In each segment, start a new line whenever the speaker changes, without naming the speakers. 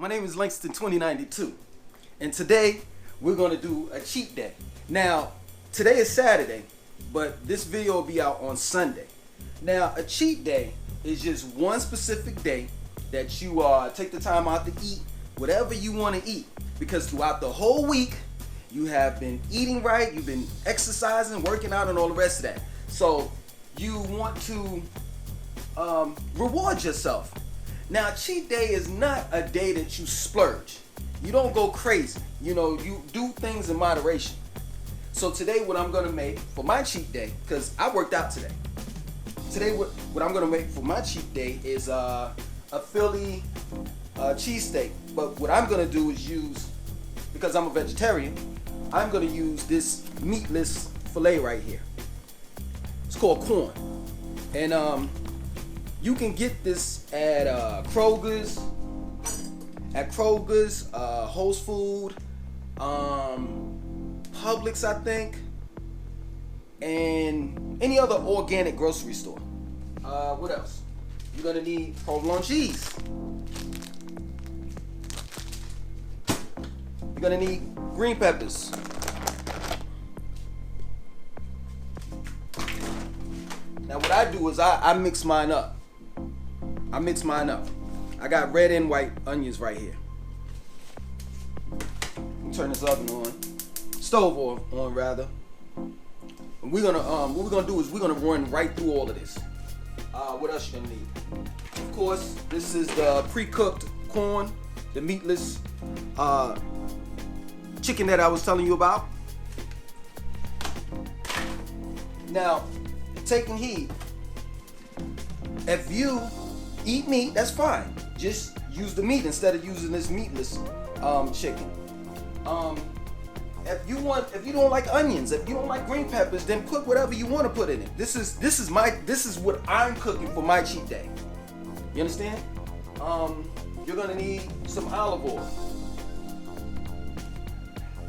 my name is Langston 2092, and today we're gonna do a cheat day. Now, today is Saturday, but this video will be out on Sunday. Now, a cheat day is just one specific day that you take the time out to eat whatever you want to eat, because throughout the whole week you have been eating right, you've been exercising, working out, and all the rest of that. So you want to reward yourself. Now, cheat day is not a day that you splurge. You don't go crazy. You know, you do things in moderation. So today what I'm gonna make for my cheat day, because I worked out today. Today what I'm gonna make for my cheat day is a Philly cheesesteak. But what I'm gonna do is use, because I'm a vegetarian, I'm gonna use this meatless filet right here. It's called corn. And you can get this at Kroger's, Whole Foods, Publix, I think, and any other organic grocery store. What else? You're gonna need provolone cheese. You're gonna need green peppers. Now what I do is I mix mine up. I got red and white onions right here. Turn this oven on. Stove on rather. And we're gonna what we're gonna do is we're gonna run right through all of this. What else you gonna need? Of course, this is the pre-cooked corn, the meatless chicken that I was telling you about. Now, taking heed. If you eat meat, that's fine. Just use the meat instead of using this meatless chicken. If you don't like onions, if you don't like green peppers, then put whatever you want to put in it. This is what I'm cooking for my cheat day. You understand? You're gonna need some olive oil.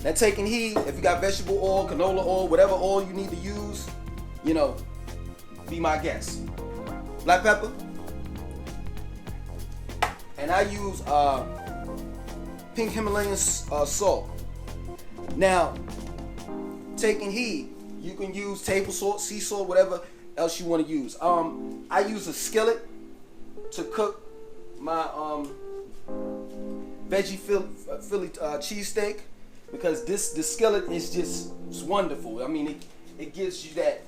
Now, taking heed, if you got vegetable oil, canola oil, whatever oil you need to use, you know, be my guest. Black pepper. And I use pink Himalayan salt. Now, taking heed, you can use table salt, sea salt, whatever else you want to use. I use a skillet to cook my veggie Philly cheesesteak, because the skillet is just wonderful. I mean, it gives you that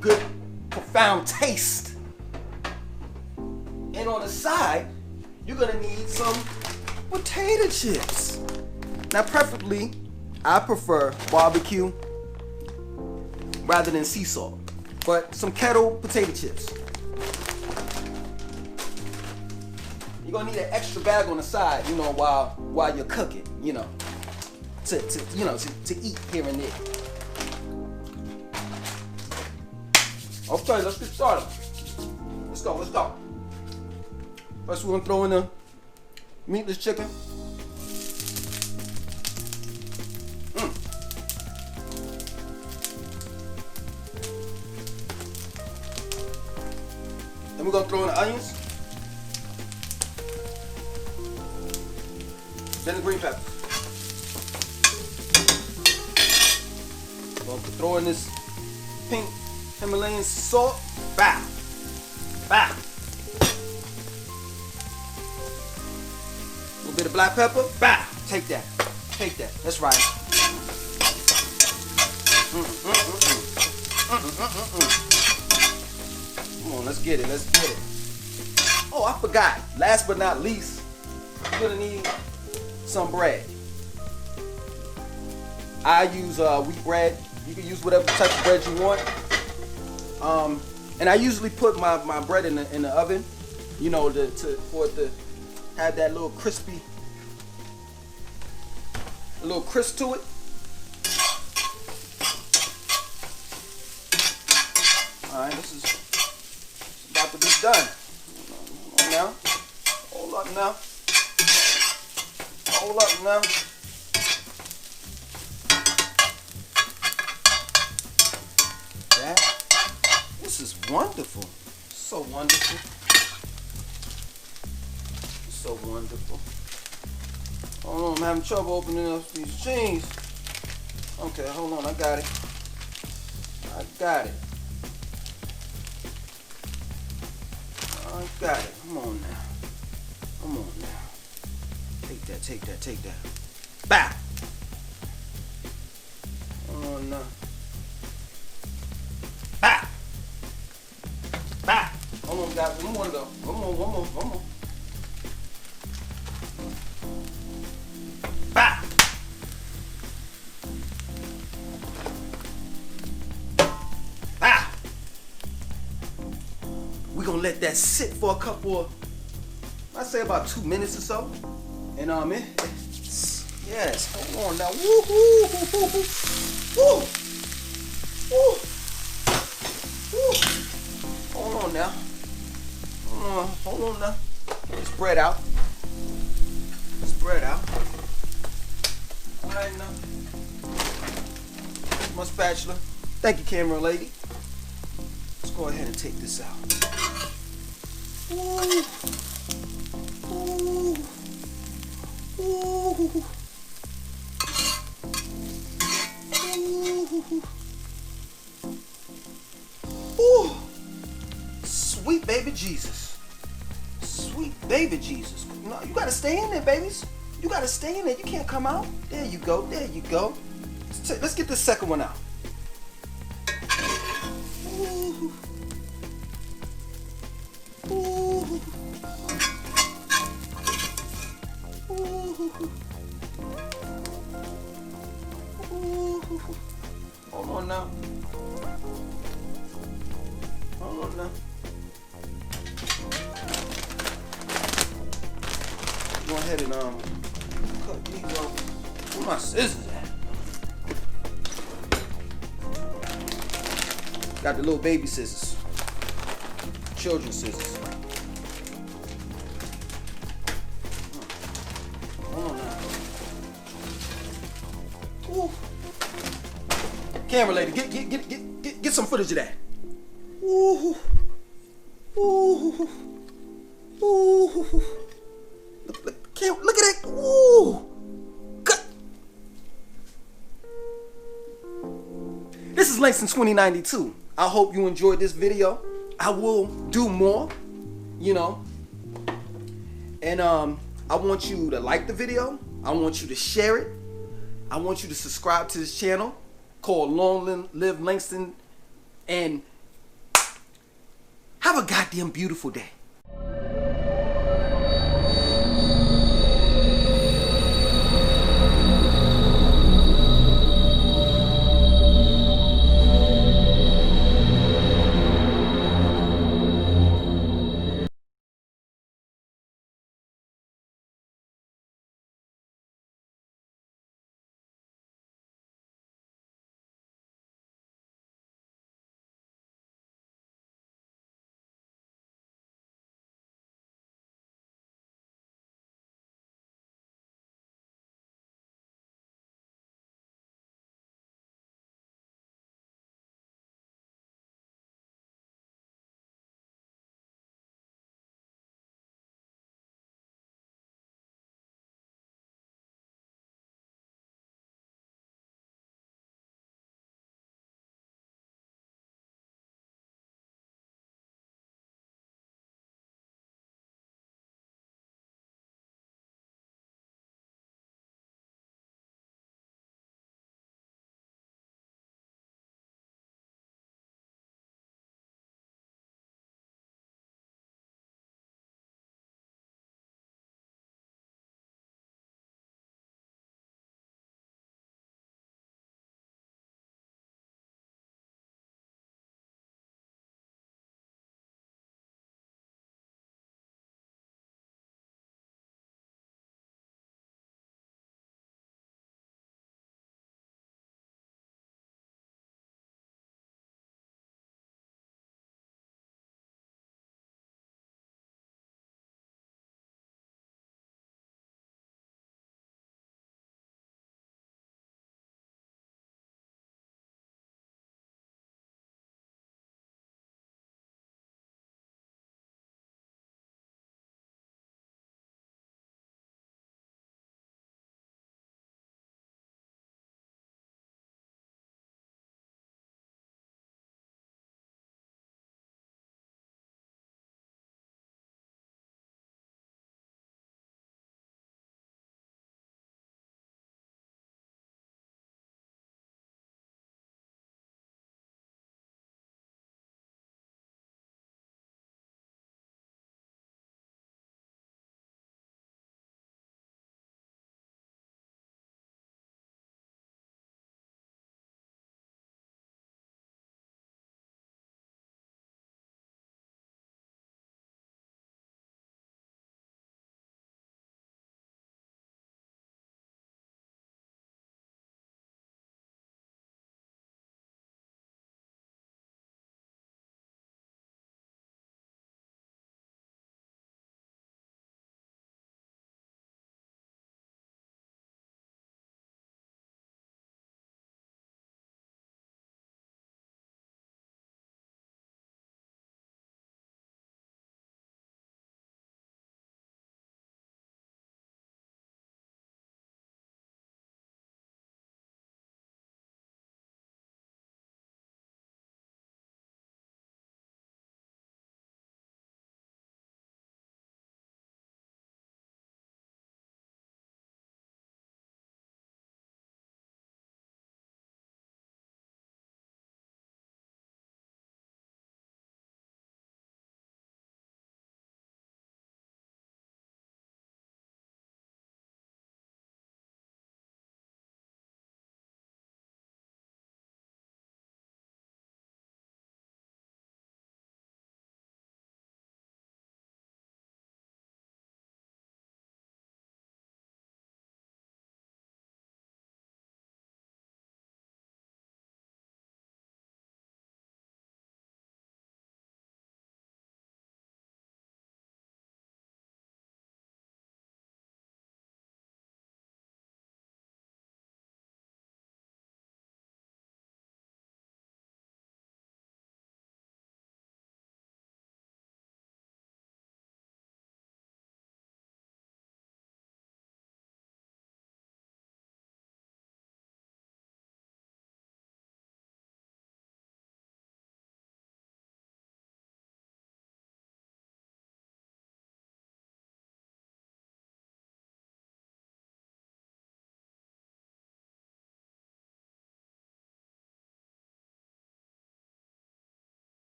good, profound taste. And on the side, you're gonna need some potato chips. Now, preferably, I prefer barbecue rather than sea salt, but some kettle potato chips. You're gonna need an extra bag on the side, you know, while you're cooking, you know, to eat here and there. Okay, let's get started. Let's go. First, we're gonna throw in the meatless chicken. Then we're gonna throw in the onions. Then the green peppers. We're gonna throw in this pink Himalayan salt. Bah. A little bit of black pepper. Bah. Take that. That's right. Come on, let's get it. Oh, I forgot. Last but not least, you're gonna need some bread. I use wheat bread. You can use whatever type of bread you want. And I usually put my bread in the oven, you know, for it to have that little crisp to it. All right, this is about to be done. Hold up now. This is wonderful. So wonderful. so wonderful. Oh, I'm having trouble opening up these jeans. Okay, hold on, I got it. I got it. I got it. Come on now. Come on now. Take that, take that, take that. Bah! Come on now. Bah! Bah! Hold on, guys. One more to go. One more. Bah! Bah! We're gonna let that sit for a couple of, I'd say about 2 minutes or so. And yes, hold on now. Woo-hoo, woo-hoo, woo, woo, woo. Hold on now. Hold on now. Spread out. Spread out. All right now. My spatula. Thank you, camera lady. Let's go ahead and take this out. Ooh. Ooh. Ooh. Ooh. Ooh. Sweet baby Jesus. Sweet baby Jesus. No, you gotta stay in there, babies. You gotta stay in there. You can't come out. There you go. There you go. Let's get the second one out. Ooh. Ooh. Ooh. Ooh. Hold on now. Hold on now. Go ahead and cut these off. Where my scissors at? Got the little baby scissors. Children's scissors. Hold on now. Ooh. Camera lady, get some footage of that. Ooh. Ooh. Ooh. Look at that. Ooh. Cut. This is Langston 2092. I hope you enjoyed this video. I will do more, you know. And I want you to like the video. I want you to share it. I want you to subscribe to this channel called Long Live Langston. And have a goddamn beautiful day.